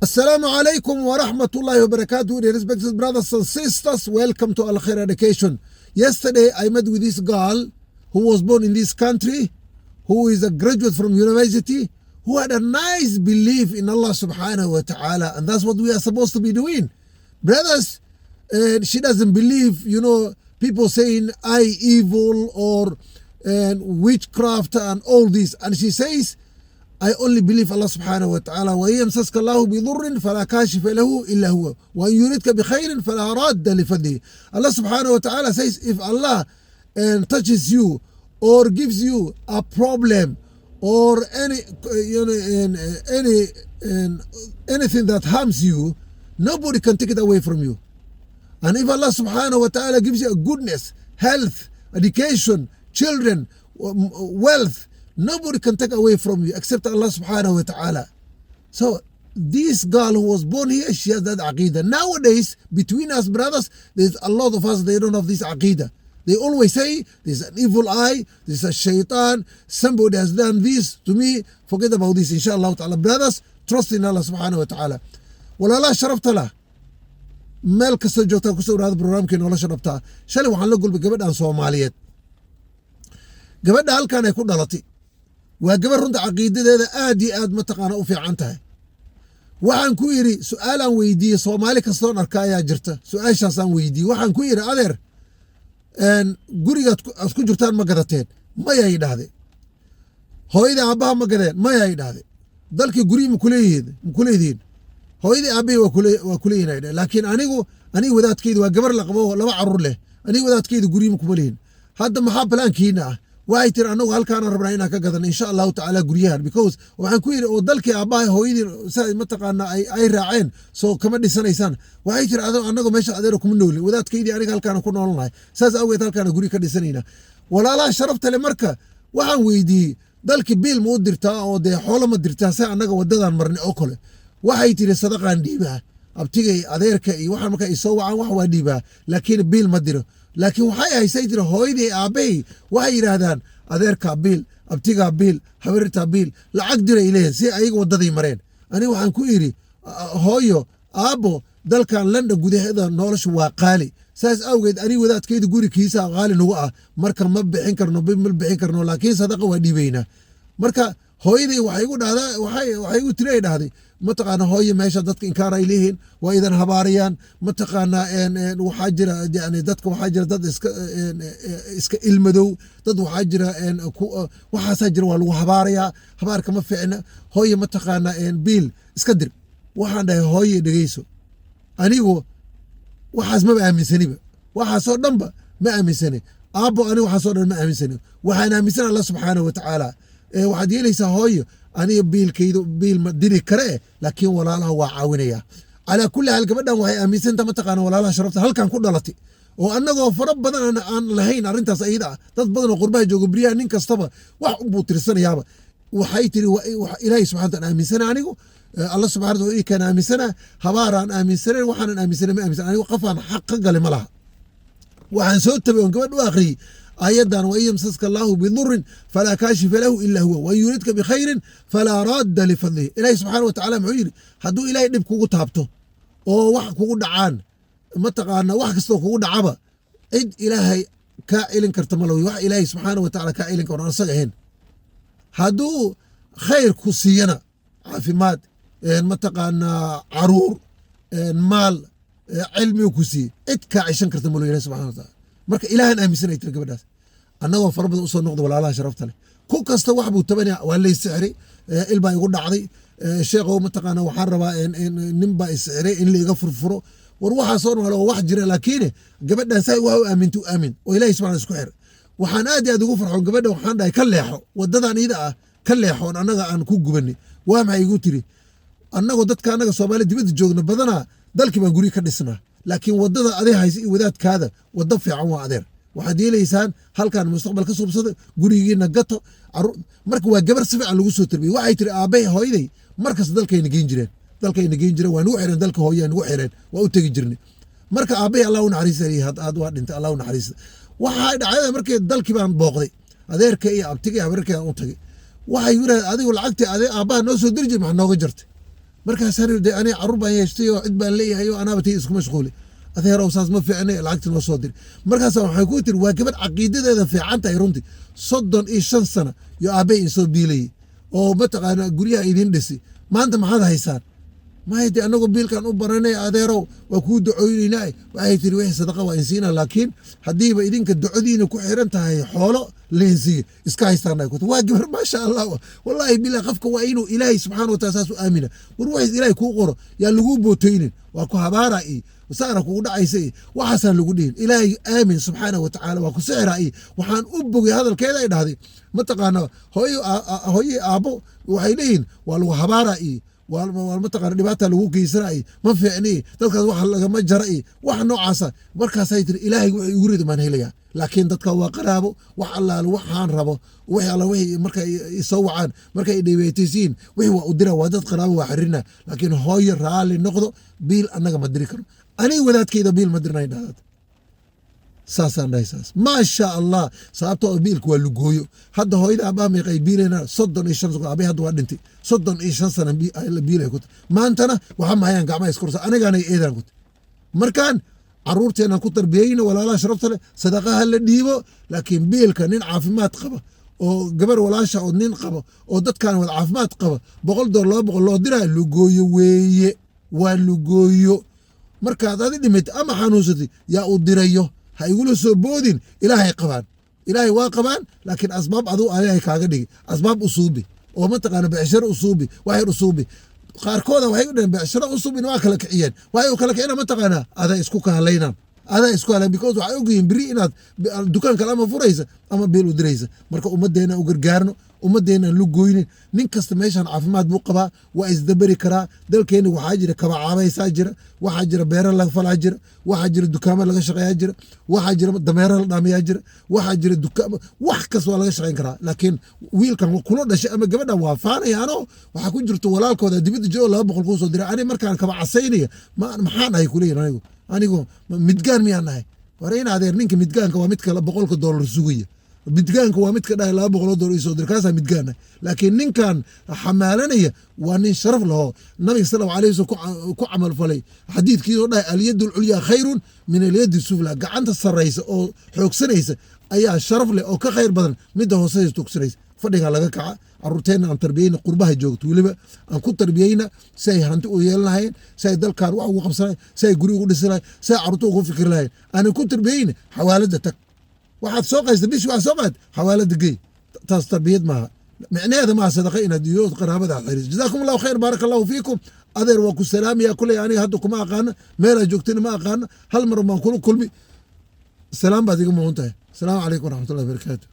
Assalamu alaikum wa rahmatullahi wa barakatuh. Dear respected brothers and sisters, welcome to Al Khair Education. Yesterday, I met with this girl who was born in this country, who is a graduate from university, who had a nice belief in Allah subhanahu wa ta'ala, and that's what we are supposed to be doing. Brothers, she doesn't believe, people saying I evil or witchcraft and all this. And she says, I only believe Allah subhanahu wa ta'ala. وَإِن يَمْسَسْكَ اللَّهُ بِضُرٍّ فَلَا كَاشِفَ لَهُ إِلَّا هُوَ وَإِن يُرِدْكَ بِخَيْرٍ فَلَا رَادَّ لِفَضْلِهِ. Allah subhanahu wa ta'ala says, if Allah touches you or gives you a problem or anything that harms you, nobody can take it away from you. And if Allah subhanahu wa ta'ala gives you a goodness, health, education, children, wealth, nobody can take away from you except Allah subhanahu wa ta'ala. So this girl who was born here, she has that aqidah. Nowadays, between us brothers, there's a lot of us, they don't have this aqidah. They always say, there's an evil eye, there's a shaitan, somebody has done this to me. Forget about this, inshallah ta'ala. Brothers, trust in Allah subhanahu wa ta'ala. Walala sharaftala. Meel kasta joogtaa kusoo dhaada barnaamijka noola sharaftaa. Shalay waxaan la gulbay gabadhan Soomaaliyeed. Gabadha halkan ay ku dhalatay. waa gabar runta caqiidadeeda aad iyo aad mataqaana u fiican tahay. waxaan ku yiri su'aalan weydiiyay Soomaali kastoo arkaaya jirta. Su'aashaasaan weydiiyay. waxaan ku yiri adeer guriga aad ku jirtaan ma gadateen? Maya ay dhahday. hooyada aabaha ma gadeen? Maya ay dhahday. dalkii guriga ma kuleeyeen? hooyada aabaha waa kuleeyeen. laakiin anigu wadaadkaydu waa gabar la qabo laba carruur leh. anigu wadaadkaydu guriga ma kuleeyeen. hadda maxaa plankiina ah? waxay tiri anagu halkaan rabnaa inaan ka gadan insha Allah ta'ala guriyahan, because waxaan ku yiri oo dalkii aabaha hooyadii say mataqaana ay raaceen soo kama dhisanaysaan. waxay tiri anagu meesha adeero kuma noolin, wadaadkeydii aniga halkaan ku noolnahay, saas awgeed halkaan guri ka dhisanayna. walaalaha sharafta le marka waxaan weydiiyey dalkii biil ma u dirtaa oo dee xoolo ma dirtaa say anaga wadadan marnay oo kale. waxay tiri sadaqaan dhiibaa, abtigay adeerka iyo waxa marka ay soo wacaan wax waa dhiibaa, laakiin biil ma diro. laakiin waxay haysay tiri hooyadii aabbahay waxay yiraahdaan adeerka biil, abtiga biil, habarta biil, lacag diray leeyahay si ayaga wadadii mareen. aniga waxaan ku yiri hooyo aabo dalkan London gudaheeda noloshu waa qaali, saas awgeed aniga wadaadkeeda gurigiisa qaali nagu ah, marka ma bixin karno laakiin sadaqa waa dhiibayna. marka hooyadii waxay igu dhahdaa waxay igu tiri dhahday mataqaana hooyo meesha dadka inkaar ay leeyihiin waa idan habaariyaan, mataqaana waxaa jira dadka waxaa jira dad iska ilmadow, dad waxaa jira waxaasaa jira waa lagu habaarayaa, habaarka ma fiicna. hooyo mataqaana biil iska dir. waxaan dhahay hooyo dhegeyso, anigu waxaas maba aaminsaniba, waxaasoo dhanba ma aaminsani. aabbo anigu waxaasoo dhan ma aaminsani, waxaan aaminsan Allah subxaanahu wa tacaala. waxaad yeelaysaa hooyo aniga biilkaydu biil ma diri kare, laakiin walaalaha waa caawinaya. calaa kulli haal gabadhan waxay aaminsantahay mataqaana walaalaha sharafta halkan ku dhalatay oo annagoo fara badan aan lahayn arrintaas ayada ah. dad badan oo qurbaha jooga beriyaha nin kastaba wax unbuu tirsanayaaba. waxay tiri ilaahay subxana wataala aaminsana anigu, Allah subxana wataala ii kana aaminsana, habaaraan aaminsanayn, waxaanan aaminsanayn ma aaminsan. anigu qafaan xaq ka gale ma laha. waxaan soo tabay oon gabadh u akhriyey آيادان وإن يمسسك الله بضر فلا كاشف له إلا هو وإن يريدك بخير فلا راد لفضله. إلهي سبحانه وتعالى معير هدو إلهي دب كوغو تابتو أو wax kugu dhacaan mataqaana wax kastoo kugu dhacaba cid ilaahay ka ilin karta ma laha. wax ilaahay subxaanahu wa tacaala ka ilin karo asaga ahayn. hadduu khayr ku siiyana caafimaad, mataqaana caruur, maal, cilmi ku siiy, cid kaa cishan karta ma laha ilaahay subxaanahu wa tacaala. marka ilaahan aaminsanay tiri gabadhaas. annagoo fara badan usoo noqda walaalaha sharafta leh, ku kasta wax buu tabanaya, waa lay sixray, ilbaa igu dhacday, sheekhow mataqaana waxaan rabaa nin baa isixray in laiga furfuro. war waxaasoo noole oo wax jira, laakiin gabadhan say wax u aaminta u aamin oo ilaahay subxaana isku xir. waxaan aad iyo aad ugu farxo gabadha, waxaan dhahay ka leexo wadadan iyada ah, ka leexo on annaga aan ku gubanay. waa maxay igu tiri annagoo dadka annaga Soomaali dibadda joogna badanaa dalkii baan guri ka dhisnaa, laakiin wadada adeer haysa iyo wadaadkaada wada fiican waa adeer. waxaad yeelaysaan halkaan mustaqbal ka suubsada, gurigiina gato. marka waa gabar si fiican lagu soo tarbiyay. waxay tiri aabbahay hooyaday markas dalkayna geen jireen waa nugu xireen, dalka hooyaa nugu xireen, waa u tegi jirnay. marka aabbahay Allah u naxariistay, had waa dhintay, Allah u naxariistay. waxaa dhacday markii dalkii baan booqday, adeerka iyo abtiga iyo habarka aan u tagay. waxay yiraahdeen adigu lacagtii aabbaha noo soo diri jiray maxaa nooga jartay? markaasaan yidhi dee aniga carruur baan yeeshtay oo cid baan leeyahay oo anaaba tii isku mashquuli adeerow saas ma fiicne lacagti noo soo diri markaasa waxay ku tiri waa gabadh caqiidadeeda fiican tahay runtii 35 sano iyo aabbay insoo biilayay oo mataqaana guryaha idin dhisi maanta maxaad haysaan maayde anagoo biilkan u baranay adeerow waa kuu ducooynaynaa waxay tiri wixii sadaqa waa insiina laakiin haddiiba idinka ducodiina ku xiran tahay xoolo leensiga iska haystaanay ku waa gabar maasha allah wallahi bilaa qofka waa inuu ilaahay subxaanahu wa tacaala saas u aamina war waxay ilaahay kuu qoro yaa lagu bootaynin waa ku habaara saara kugu dhacaysa waxaasaan lagu dhihin ilaahay aamin subxaanahu wa tacaala waa ku sixira waxaan u bogay hadalkeeda ay dhahday mataqaana hooye aabbo waxay leeyihin waa lagu habaara mataqaana dhibaata lagu geysanay ma fiicni dadkaas wax lagama jara wax noocaasa markaasay tiri ilaahay wuxuu igu ridi maan helaya laakiin dadka waa qaraabo wax allaale waxaan rabo wixii alla wixii markay soo wacaan markay dhibaataysiin wixii waa u dira waa dad qaraabo waa xirina laakiin hooyo raali noqdo biil annaga ma diri karo aniga wadaadkayda biil ma dirnay dhahad saasaan dhahay saas maasha allah sababtoo biilku waa lugooyo hadda hooyada aabbaha meeqay biilayna 35 sano aabay hadda waa dhintay 35 sano biilay ku maantana waxa mahayaan gacmaha iskursa anigaana eedan ku markaan caruurteena ku tarbiyayna walaalaha sharafta leh sadaqaha la dhiibo laakiin biilka nin caafimaad qaba oo gabar walaasha oo nin qaba oo dadkan wada caafimaad qaba $100 200 loo diraa lugooyo weeye waa lugooyo markaad adi dhimid ama xanuunsatay yaa u dirayo ha igula soo boodin ilaahay qabaan ilaahay waa qabaan laakiin asbaab aduu ilaahay kaaga dhigi asbaab usuubi oo mataqaana becsharo usuubi waxyar usuubi qaarkooda waxay u dhaheen becsharo usuubina waa kala kiciyeen waxay u kala kicina mataqaana adaa isku kahalaynaan because waxay ogyihiin biri inaad dukaan kale ama furaysa ama biil u diraysa marka ummaddeena u gargaarno ummaddeena lu goynin nin kasta meeshan caafimaad buu qabaa waa isdabari karaa dalkeena waxaa jira kabacaabaysaa jira waxaa jira beera laga falaa jira waxaa jira dukaamo laga shaqeeyaa jira waxaa jira dameera la dhaamiyaa jira waxaa jira dukaamo wax kasta waa laga shaqeyn karaa laakiin wiilkan kula dhashay ama gabadhan waa faanayaanoo waxaa ku jirto walaalkooda dibadda joogo 200 kuu soo diray ani markaan kabacasaynaya maxaan ahay kuleeyahin anigu midgaan miyaan nahay war in adeer ninka midgaanka waa midka $100 sugaya midgaanka waa midka dhahay $200 isoo dir kaasaa midgaana laakiin ninkan xamaalanaya waa nin sharaf laho nabiga sallallahu alayhi wasallam ku camal falay xadiidkiisoo dhahay alyadu ulya khayrun min alyadi sufla gacanta sarraysa oo xoogsanaysa ayaa sharaf leh oo ka khayr badan midda hooseysa tugsanaysa fadhiga laga kaca caruurteena aan tarbiyeyna qurbaha joogto weliba aan ku tarbiyeyna si ay hanti u yeelan lahayeen si ay dalkaan wax ugu qabsanayeen si ay guri ugu dhisi lahayeen si ay caruurta ugu fikir lahayeen aanan ku tarbiyeyna xawaalada tag waxaad soo qaysta bishi waxaad soo qaad xawaalada gey taas tarbiyad maaha micnaheeda maaha sadaqa inaad iyo qaraabada xiriis jazaakum allahu khayr baaraka allahu fiikum adeer waa ku salaamaya kuley aniga hadda kuma aqaana meelaa joogtayna ma aqaana hal mar baan kula kulmi salaam baad iga mudan tahay asalaamu calaykum waraxmatullahi wabarakaatu